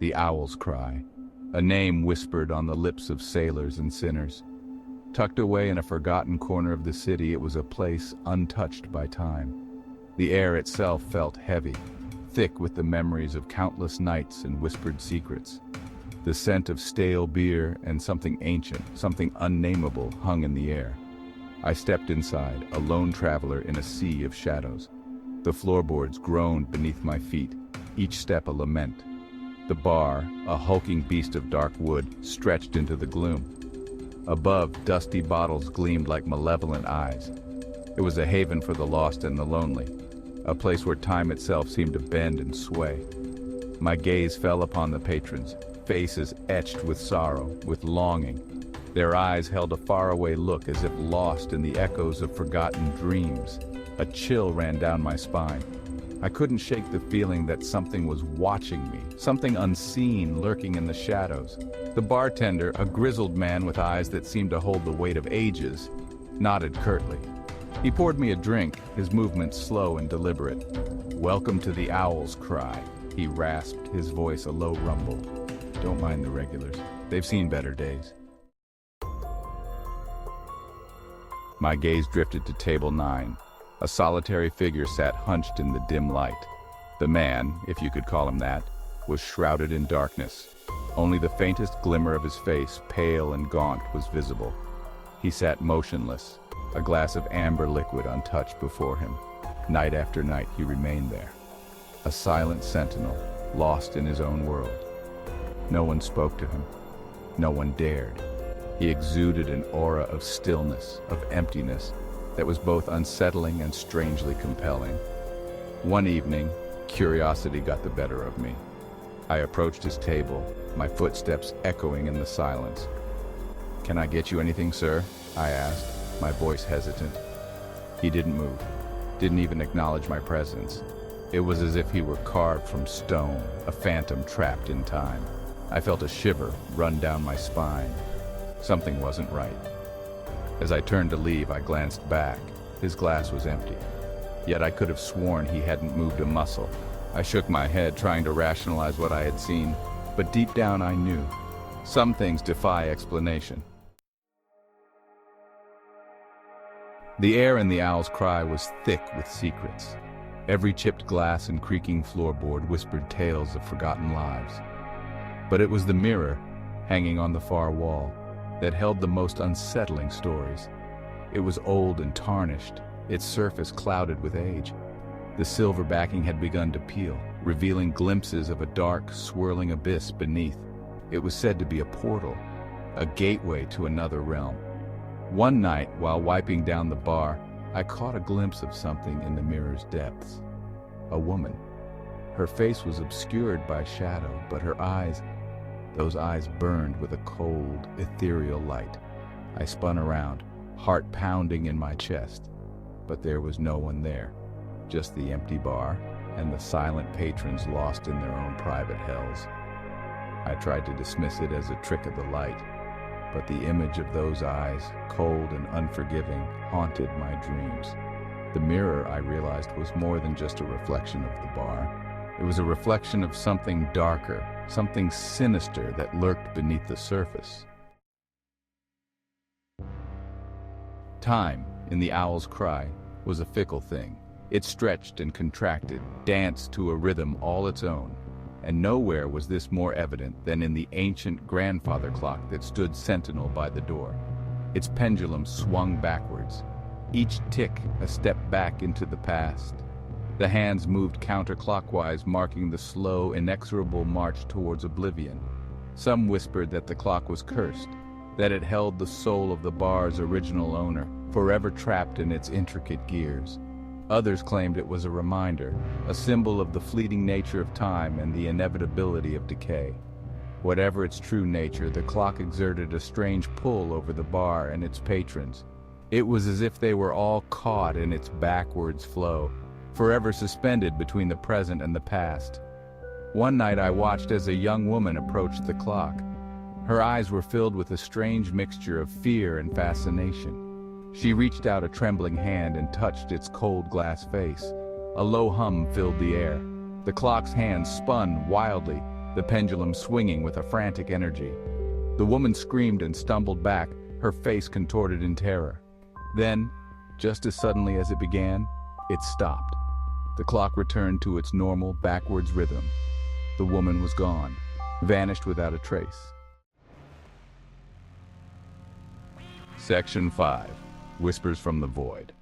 The owl's cry, a name whispered on the lips of sailors and sinners. Tucked away in a forgotten corner of the city, it was a place untouched by time. The air itself felt heavy, thick with the memories of countless nights and whispered secrets. The scent of stale beer and something ancient, something unnameable, hung in the air. I stepped inside, a lone traveler in a sea of shadows. The floorboards groaned beneath my feet, each step a lament. The bar, a hulking beast of dark wood, stretched into the gloom. Above, dusty bottles gleamed like malevolent eyes. It was a haven for the lost and the lonely, a place where time itself seemed to bend and sway. My gaze fell upon the patrons, faces etched with sorrow, with longing. Their eyes held a faraway look as if lost in the echoes of forgotten dreams. A chill ran down my spine. I couldn't shake the feeling that something was watching me, something unseen lurking in the shadows. The bartender, a grizzled man with eyes that seemed to hold the weight of ages, nodded curtly. He poured me a drink, his movements slow and deliberate. "Welcome to the owl's cry," he rasped, his voice a low rumble. "Don't mind the regulars. They've seen better days." My gaze drifted to table 9. A solitary figure sat hunched in the dim light. The man, if you could call him that, was shrouded in darkness. Only the faintest glimmer of his face, pale and gaunt, was visible. He sat motionless, a glass of amber liquid untouched before him. Night after night he remained there, a silent sentinel, lost in his own world. No one spoke to him. No one dared. He exuded an aura of stillness, of emptiness, that was both unsettling and strangely compelling. One evening, curiosity got the better of me. I approached his table, my footsteps echoing in the silence. "Can I get you anything, sir?" I asked, my voice hesitant. He didn't move, didn't even acknowledge my presence. It was as if he were carved from stone, a phantom trapped in time. I felt a shiver run down my spine. Something wasn't right. As I turned to leave, I glanced back. His glass was empty. Yet I could have sworn he hadn't moved a muscle. I shook my head, trying to rationalize what I had seen, but deep down I knew. Some things defy explanation. The air in the owl's cry was thick with secrets. Every chipped glass and creaking floorboard whispered tales of forgotten lives. But it was the mirror, hanging on the far wall, that held the most unsettling stories. It was old and tarnished, its surface clouded with age. The silver backing had begun to peel, revealing glimpses of a dark, swirling abyss beneath. It was said to be a portal, a gateway to another realm. One night, while wiping down the bar, I caught a glimpse of something in the mirror's depths. A woman. Her face was obscured by shadow, but her eyes, those eyes burned with a cold, ethereal light. I spun around, heart pounding in my chest. But there was no one there, just the empty bar and the silent patrons lost in their own private hells. I tried to dismiss it as a trick of the light, but the image of those eyes, cold and unforgiving, haunted my dreams. The mirror, I realized, was more than just a reflection of the bar. It was a reflection of something darker, something sinister that lurked beneath the surface. Time, in the owl's cry, was a fickle thing. It stretched and contracted, danced to a rhythm all its own. And nowhere was this more evident than in the ancient grandfather clock that stood sentinel by the door. Its pendulum swung backwards, each tick a step back into the past. The hands moved counterclockwise, marking the slow, inexorable march towards oblivion. Some whispered that the clock was cursed, that it held the soul of the bar's original owner, forever trapped in its intricate gears. Others claimed it was a reminder, a symbol of the fleeting nature of time and the inevitability of decay. Whatever its true nature, the clock exerted a strange pull over the bar and its patrons. It was as if they were all caught in its backwards flow, forever suspended between the present and the past. One night I watched as a young woman approached the clock. Her eyes were filled with a strange mixture of fear and fascination. She reached out a trembling hand and touched its cold glass face. A low hum filled the air. The clock's hands spun wildly, the pendulum swinging with a frantic energy. The woman screamed and stumbled back, her face contorted in terror. Then, just as suddenly as it began, it stopped. The clock returned to its normal, backwards rhythm. The woman was gone, vanished without a trace. Section 5. Whispers from the Void.